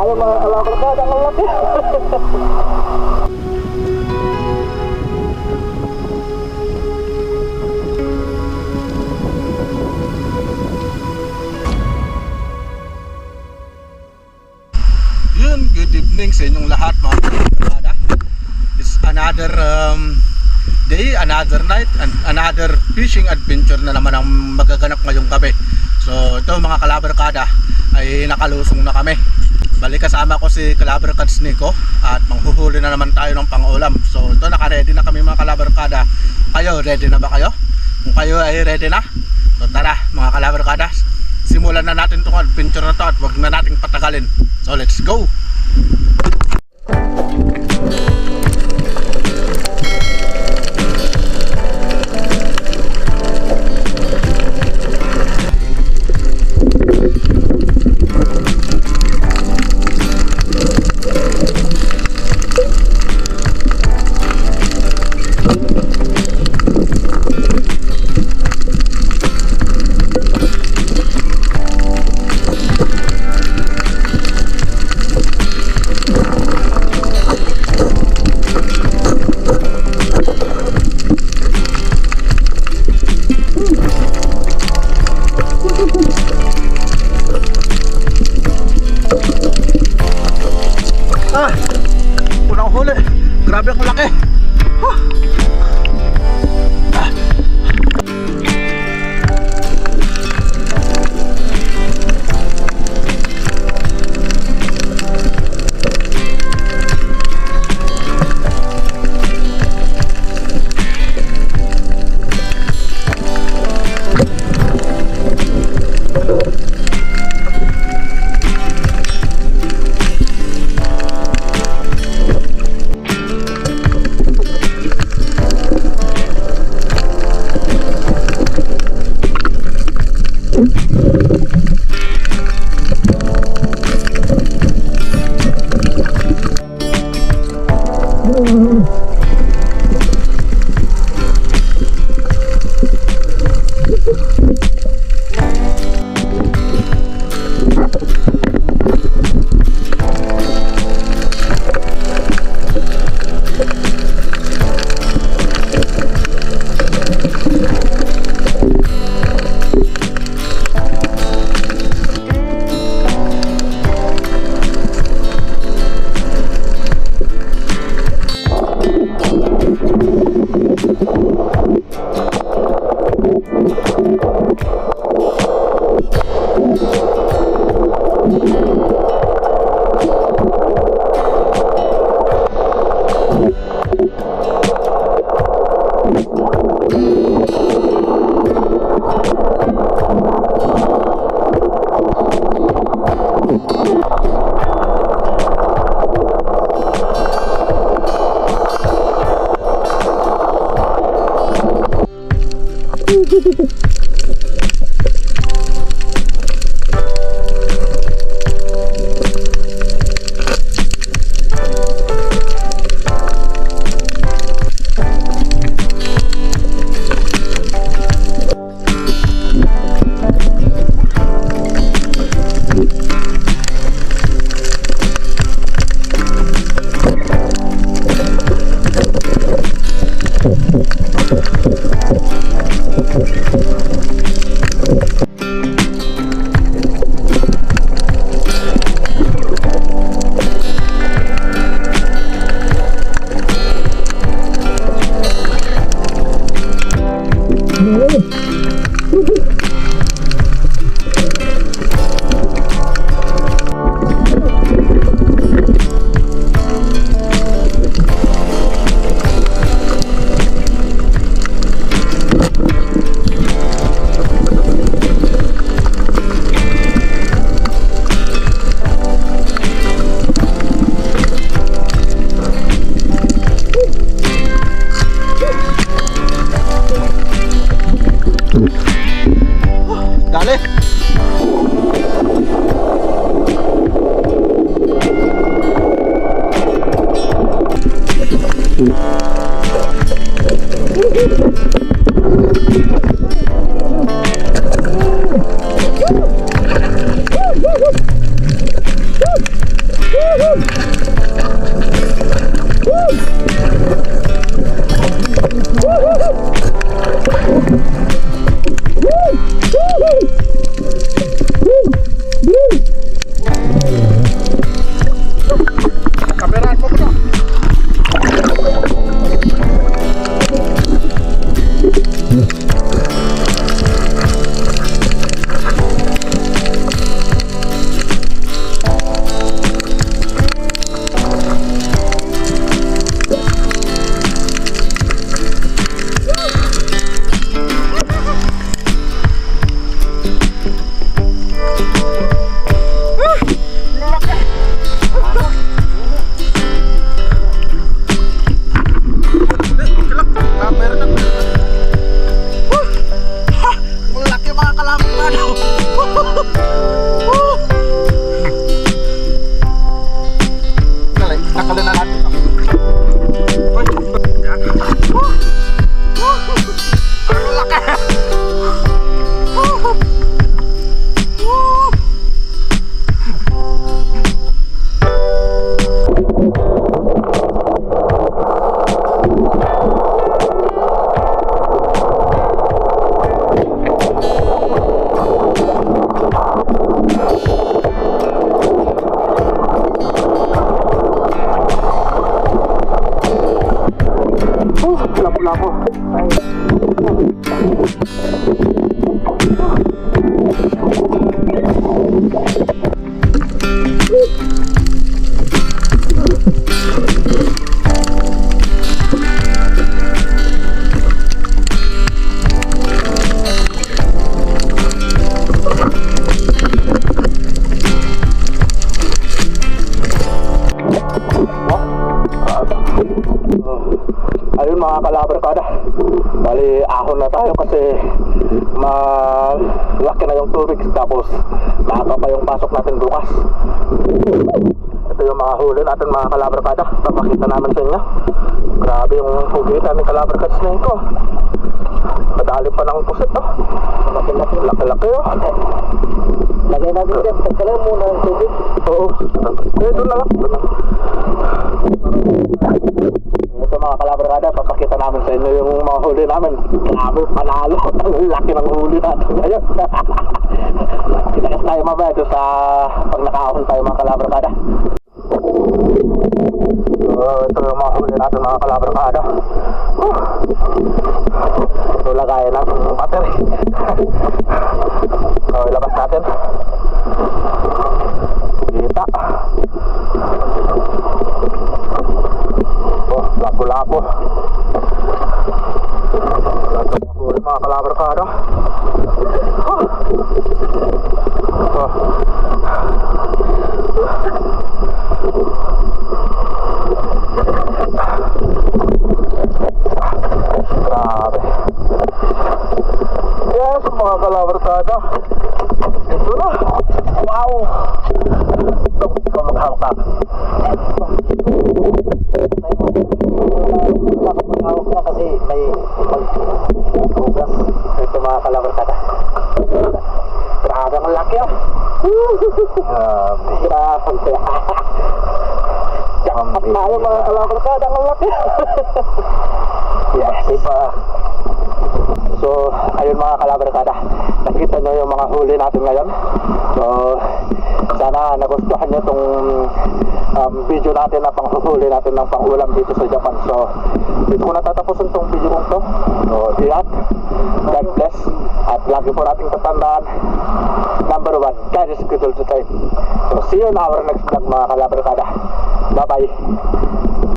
Ayaw mga kalabarkada, ang laki. Yun, good evening sa inyong lahat mga kalabarkada. It's another day, another night, and another fishing adventure na naman ang magaganap ngayong gabi. So ito mga kalabarkada ay nakalusong na kami. Balik kasama ko si Kalabarkads Nico at manghuhuli na naman tayo ng pang-ulam. So ito, naka-ready na kami mga kalabarkada. Kayo, ready na ba kayo? Kung kayo ay ready na, so tara mga kalabarkada, simulan na natin itong adventure na to at wag na nating patagalin. So let's go! Unang huli, grabe ang laki. Kameraan mo ba? Malaki mga kalabang ano. Nakalina natin. Ang laki. Lapo-lapo. Ayun mga kalabarkada, bali ahon na tayo kasi malaki na yung tubig, tapos maaga pa yung pasok natin bukas. Ito yung mga huli natin mga kalabarkada, papakita namin sa inyo. Grabe yung hugitan ni kalabarkads na ito. Madali pa ng pusit, no? Laki-laki oh. Lagay natin dyan, pagkalaw muna ang tubig. Oo, doon na lang. Ito mga kalabarkada, papakita namin sa inyo yung mga huli namin. Grabe, panalo. Ang laki ng huli natin ngayon. Kitakas tayo mamaya doon sa pag nakaahon tayo mga kalabarkada. Ito yung mga huli natin mga kalabarkada. Ito lagayan natin yung battery. So ilabas natin. Kita. Oh, lapo-lapo. Lapo-lapo yung mga kalabarkada. Grabe. Yes, mga kalabarkada. Ito na. Wow. Ito, maghawak. Maghawak na kasi may mag-ugas. Ito mga kalabarkada. Grabe ang laki oh. Grabe. Jackpot tayo mga kalabarkada, ang laki. Yes, diba? So, ayun mga kalabarkada, nakita nyo yung mga huli natin ngayon. So, sana nagustuhan nyo itong video natin na panghuhuli natin ng pangulam dito sa Japan. So, dito ko natatapusin itong video kong to. So, ingat, God bless, at lagi po nating tatandaan, number 1, God is good all the time. So, see you in our next vlog mga kalabarkada. Bye-bye.